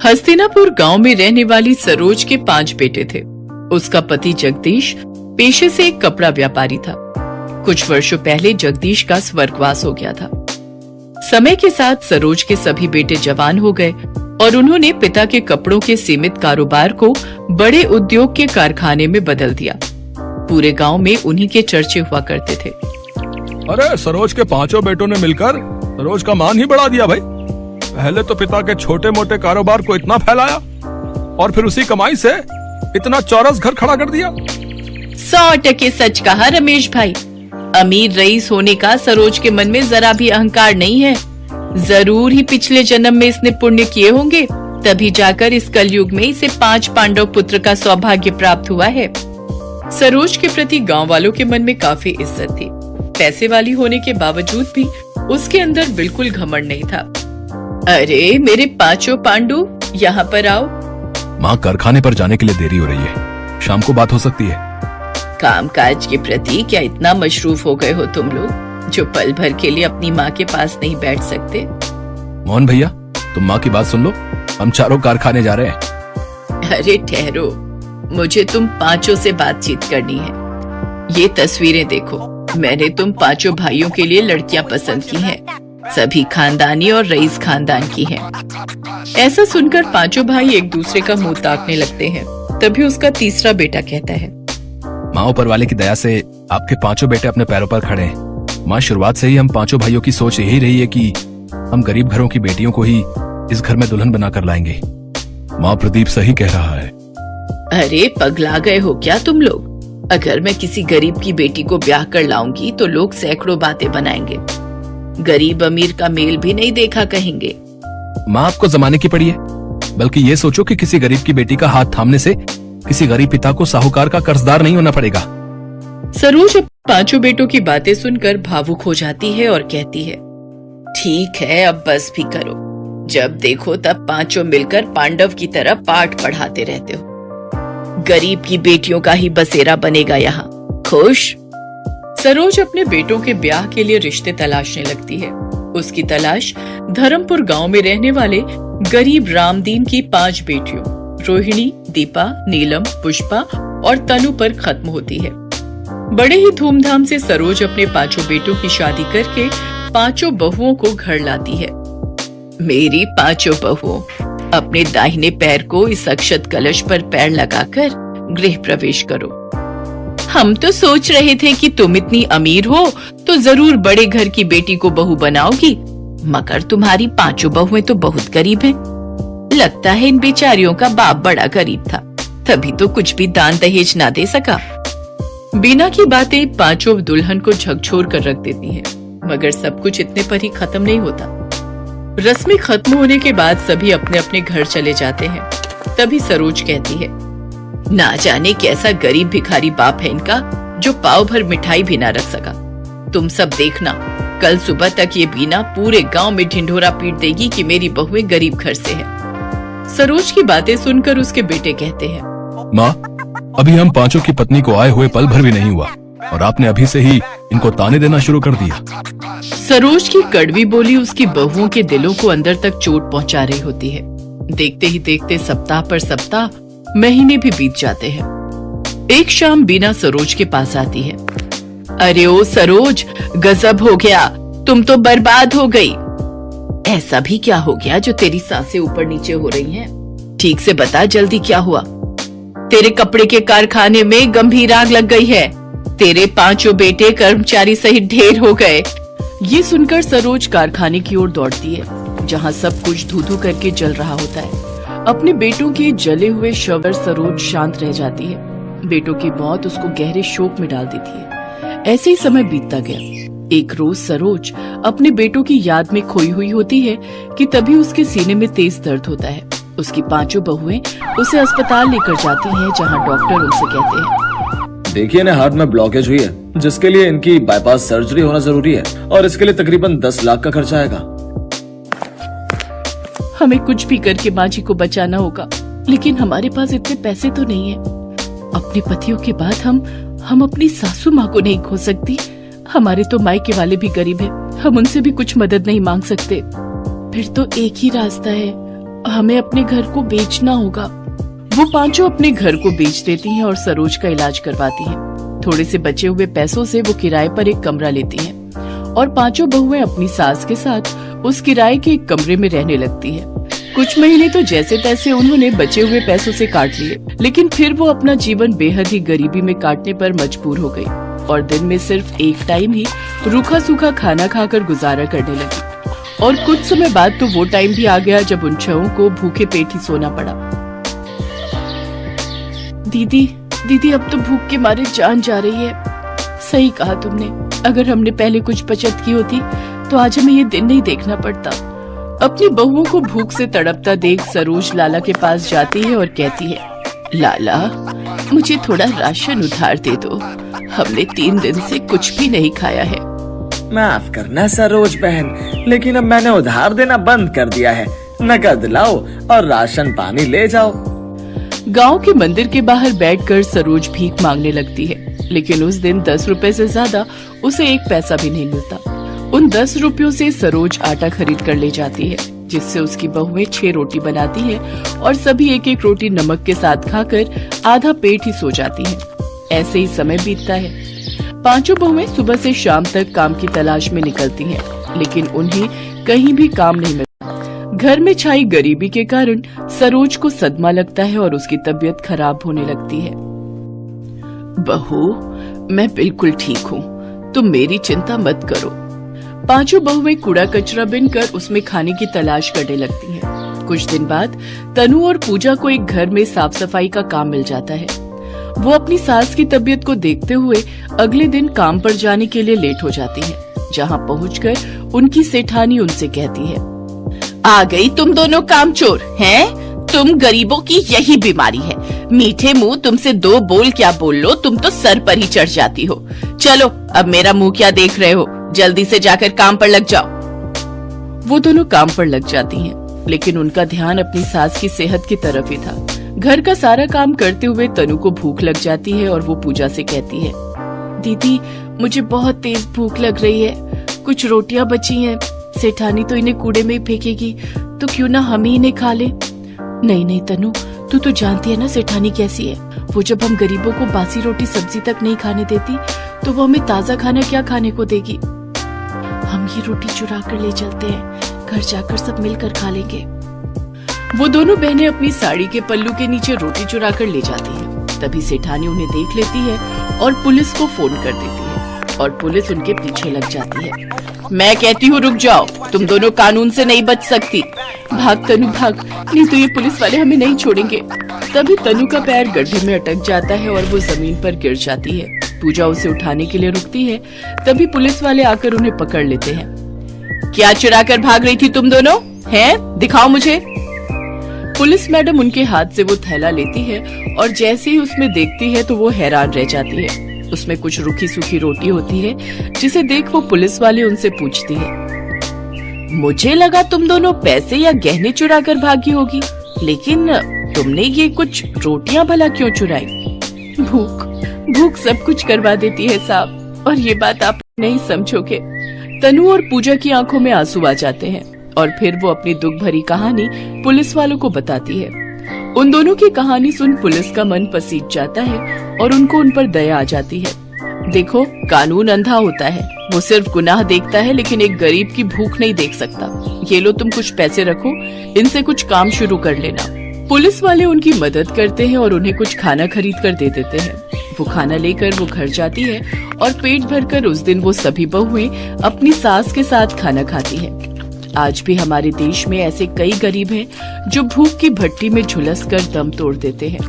हस्तिनापुर गांव में रहने वाली सरोज के 5 बेटे थे। उसका पति जगदीश पेशे से एक कपड़ा व्यापारी था। कुछ वर्षों पहले जगदीश का स्वर्गवास हो गया था। समय के साथ सरोज के सभी बेटे जवान हो गए और उन्होंने पिता के कपड़ों के सीमित कारोबार को बड़े उद्योग के कारखाने में बदल दिया। पूरे गांव में उन्हीं के चर्चे हुआ करते थे। अरे सरोज के 5 बेटों ने मिलकर सरोज का मान ही बढ़ा दिया भाई। पहले तो पिता के छोटे मोटे कारोबार को इतना फैलाया और फिर उसी कमाई से इतना चौरस घर खड़ा कर दिया। 100% सच कहा रमेश भाई। अमीर रईस होने का सरोज के मन में जरा भी अहंकार नहीं है। जरूर ही पिछले जन्म में इसने पुण्य किए होंगे, तभी जाकर इस कलयुग में इसे 5 पांडव पुत्र का सौभाग्य प्राप्त हुआ है। सरोज के प्रति गांव वालों के मन में काफी इज्जत थी। पैसे वाली होने के बावजूद भी उसके अंदर बिल्कुल घमंड नहीं था। अरे मेरे 5 पांडु, यहाँ पर आओ। माँ, कारखाने पर जाने के लिए देरी हो रही है, शाम को बात हो सकती है। कामकाज के प्रति क्या इतना मशरूफ हो गए हो तुम लोग, जो पल भर के लिए अपनी माँ के पास नहीं बैठ सकते? मोहन भैया, तुम माँ की बात सुन लो, हम चारों कारखाने जा रहे हैं। अरे ठहरो, मुझे तुम 5 से बातचीत करनी है। ये तस्वीरें देखो, मैंने तुम 5 भाइयों के लिए लड़कियां पसंद की हैं। सभी खानदानी और रईस खानदान की हैं। ऐसा सुनकर 5 भाई एक दूसरे का मुंह ताकने लगते हैं। तभी उसका तीसरा बेटा कहता है, माँ, ऊपर वाले की दया से आपके 5 बेटे अपने पैरों पर खड़े हैं। माँ, शुरुआत से ही हम 5 भाइयों की सोच यही रही है कि हम गरीब घरों की बेटियों को ही इस घर में दुल्हन बनाकर लाएंगे। माँ, प्रदीप सही कह रहा है। अरे पगला गए हो क्या तुम लोग? अगर मैं किसी गरीब की बेटी को ब्याह कर लाऊंगी तो लोग सैकड़ों बातें बनाएंगे। गरीब अमीर का मेल भी नहीं देखा कहेंगे। माँ, आपको जमाने की पड़ी है, बल्कि ये सोचो कि किसी गरीब की बेटी का हाथ थामने से किसी गरीब पिता को साहूकार का कर्जदार नहीं होना पड़ेगा। सरोज 5 बेटों की बातें सुनकर भावुक हो जाती है और कहती है, ठीक है, अब बस भी करो। जब देखो तब 5 मिलकर पांडव की तरह पाठ पढ़ाते रहते हो। गरीब की बेटियों का ही बसेरा बनेगा यहाँ। खुश? सरोज अपने बेटों के ब्याह के लिए रिश्ते तलाशने लगती है। उसकी तलाश धर्मपुर गांव में रहने वाले गरीब रामदीन की 5 बेटियों रोहिणी, दीपा, नीलम, पुष्पा और तनु पर खत्म होती है। बड़े ही धूमधाम से सरोज अपने 5 बेटों की शादी करके 5 बहुओं को घर लाती है। मेरी 5 बहुओं, अपने दाहिने पैर को इस अक्षत कलश पर पैर लगाकर गृह प्रवेश करो। हम तो सोच रहे थे कि तुम इतनी अमीर हो तो जरूर बड़े घर की बेटी को बहू बनाओगी, मगर तुम्हारी 5 बहुएं तो बहुत गरीब हैं। लगता है इन बेचारियों का बाप बड़ा गरीब था, तभी तो कुछ भी दान दहेज ना दे सका। बीना की बातें 5 दुल्हन को झकझोर कर रख देती हैं, मगर सब कुछ इतने पर ही खत्म नहीं होता। रस्में खत्म होने के बाद सभी अपने अपने घर चले जाते हैं। तभी सरोज कहती है, ना जाने कैसा गरीब भिखारी बाप है इनका, जो पाव भर मिठाई भी ना रख सका। तुम सब देखना, कल सुबह तक ये बीना पूरे गांव में ढिंढोरा पीट देगी कि मेरी बहुएं गरीब घर से है। सरोज की बातें सुनकर उसके बेटे कहते हैं, माँ, अभी हम 5 की पत्नी को आए हुए पल भर भी नहीं हुआ और आपने अभी से ही इनको ताने देना शुरू कर दिया। सरोज की कड़वी बोली उसकी बहुओं के दिलों को अंदर तक चोट पहुंचा रही होती है। देखते ही देखते सप्ताह पर सप्ताह, महीने भी बीत जाते हैं। एक शाम बीना सरोज के पास आती है। अरे ओ सरोज, गजब हो गया, तुम तो बर्बाद हो गई। ऐसा भी क्या हो गया जो तेरी सांसें ऊपर नीचे हो रही हैं? ठीक से बता, जल्दी क्या हुआ? तेरे कपड़े के कारखाने में गंभीर आग लग गई है। तेरे 5 बेटे कर्मचारी सहित ढेर हो गए। ये सुनकर सरोज कारखाने की ओर दौड़ती है, जहाँ सब कुछ धू धू करके जल रहा होता है। अपने बेटों के जले हुए शव पर सरोज शांत रह जाती है। बेटों की मौत उसको गहरे शोक में डाल देती है। ऐसे ही समय बीतता गया। एक रोज सरोज अपने बेटों की याद में खोई हुई होती है कि तभी उसके सीने में तेज दर्द होता है। उसकी 5 बहुएं उसे अस्पताल लेकर जाती हैं, जहां डॉक्टर उनसे कहते हैं, देखिए इन्हें हार्ट में ब्लॉकेज हुई है, जिसके लिए इनकी बाईपास सर्जरी होना जरूरी है और इसके लिए तकरीबन 10 लाख का खर्चा आएगा। हमें कुछ भी करके माँ जी को बचाना होगा, लेकिन हमारे पास इतने पैसे तो नहीं है। अपने पतियों के बाद हम अपनी सासू माँ को नहीं खो सकती। हमारे तो मायके वाले भी गरीब हैं, हम उनसे भी कुछ मदद नहीं मांग सकते। फिर तो एक ही रास्ता है, हमें अपने घर को बेचना होगा। वो पांचों अपने घर को बेच देती हैं और सरोज का इलाज करवाती हैं। थोड़े से बचे हुए पैसों से वो किराए पर एक कमरा लेती हैं और पांचों बहुएं अपनी सास के साथ उस किराए के एक कमरे में रहने लगती है। कुछ महीने तो जैसे तैसे उन्होंने बचे हुए पैसों से काट लिए, लेकिन फिर वो अपना जीवन बेहद ही गरीबी में काटने पर मजबूर हो गई और दिन में सिर्फ एक टाइम ही रूखा सूखा खाना खाकर गुजारा करने लगी। और कुछ समय बाद तो वो टाइम भी आ गया जब उन छहों को भूखे पेट ही सोना पड़ा। दीदी अब तो भूख के मारे जान जा रही है। सही कहा तुमने, अगर हमने पहले कुछ बचत की होती तो आज हमें ये दिन नहीं देखना पड़ता। अपनी बहुओं को भूख से तड़पता देख सरोज लाला के पास जाती है और कहती है, लाला मुझे थोड़ा राशन उधार दे दो, हमने 3 दिन से कुछ भी नहीं खाया है। माफ करना सरोज बहन, लेकिन अब मैंने उधार देना बंद कर दिया है। नकद लाओ और राशन पानी ले जाओ। गांव के मंदिर के बाहर बैठकर सरोज भीख मांगने लगती है, लेकिन उस दिन 10 रुपए से ज्यादा उसे 1 पैसा भी नहीं मिलता। उन 10 रुपयों से सरोज आटा खरीद कर ले जाती है, जिससे उसकी बहुएं 6 रोटी बनाती हैं और सभी 1-1 रोटी नमक के साथ खाकर आधा पेट ही सो जाती हैं। ऐसे ही समय बीतता है। पांचों बहुएं सुबह से शाम तक काम की तलाश में निकलती हैं, लेकिन उन्हें कहीं भी काम नहीं मिलता। घर में छाई गरीबी के कारण सरोज को सदमा लगता है और उसकी तबीयत खराब होने लगती है। बहू, मैं बिल्कुल ठीक हूँ, तुम मेरी चिंता मत करो। पांचों बहुएं कूड़ा कचरा बिनकर उसमें खाने की तलाश करने लगती हैं। कुछ दिन बाद तनु और पूजा को एक घर में साफ सफाई का काम मिल जाता है। वो अपनी सास की तबीयत को देखते हुए अगले दिन काम पर जाने के लिए लेट हो जाती हैं। जहाँ पहुँचकर उनकी सेठानी उनसे कहती है, आ गई तुम दोनों कामचोर हैं? तुम गरीबों की यही बीमारी है, मीठे मुंह तुमसे 2 बोल क्या बोल लो, तुम तो सर पर ही चढ़ जाती हो। चलो अब मेरा मुंह क्या देख रहे हो, जल्दी से जाकर काम पर लग जाओ। वो दोनों काम पर लग जाती हैं, लेकिन उनका ध्यान अपनी सास की सेहत की तरफ ही था। घर का सारा काम करते हुए तनु को भूख लग जाती है और वो पूजा से कहती है, दीदी मुझे बहुत तेज भूख लग रही है, कुछ रोटियां बची हैं, सेठानी तो इन्हें कूड़े में ही फेंकेगी, तो क्यों ना हम ही इन्हें खा ले। नहीं तनु, तू तो जानती है ना सेठानी कैसी है। वो जब हम गरीबों को बासी रोटी सब्जी तक नहीं खाने देती तो वो हमें ताजा खाना क्या खाने को देगी। हम ये रोटी चुरा कर ले चलते हैं, घर जाकर सब मिलकर खा लेंगे। वो दोनों बहनें अपनी साड़ी के पल्लू के नीचे रोटी चुरा कर ले जाती हैं। तभी सेठानी उन्हें देख लेती है और पुलिस को फोन कर देती है और पुलिस उनके पीछे लग जाती है। मैं कहती हूँ रुक जाओ, तुम दोनों कानून से नहीं बच सकती। भाग तनु भाग, नहीं तो ये पुलिस वाले हमें नहीं छोड़ेंगे। तभी तनु का पैर गड्ढे में अटक जाता है और वो जमीन पर गिर जाती है। पूजा उसे उठाने के लिए रुकती है, तभी पुलिस वाले आकर उन्हें पकड़ लेते हैं। क्या चुरा कर भाग रही थी तुम दोनों? हैं? दिखाओ मुझे। पुलिस मैडम उनके हाथ से वो थैला लेती है और जैसे ही उसमें देखती है तो वो हैरान रह जाती है। उसमें कुछ रूखी सूखी रोटी होती है, जिसे देख वो पुलिस वाले उनसे पूछती है, मुझे लगा तुम दोनों पैसे या गहने चुरा कर भागी होगी, लेकिन तुमने ये कुछ रोटियां भला क्यों चुराई? भूख सब कुछ करवा देती है साहब, और ये बात आप नहीं समझोगे। तनु और पूजा की आंखों में आंसू आ जाते हैं और फिर वो अपनी दुख भरी कहानी पुलिस वालों को बताती है। उन दोनों की कहानी सुन पुलिस का मन पसीज जाता है और उनको उन पर दया आ जाती है। देखो, कानून अंधा होता है, वो सिर्फ गुनाह देखता है लेकिन एक गरीब की भूख नहीं देख सकता। ये लो तुम कुछ पैसे रखो, इनसे कुछ काम शुरू कर लेना। पुलिस वाले उनकी मदद करते हैं और उन्हें कुछ खाना खरीद कर दे देते हैं। वो खाना लेकर वो घर जाती है और पेट भरकर उस दिन वो सभी बहुएं अपनी सास के साथ खाना खाती है। आज भी हमारे देश में ऐसे कई गरीब हैं जो भूख की भट्टी में झुलस कर दम तोड़ देते हैं।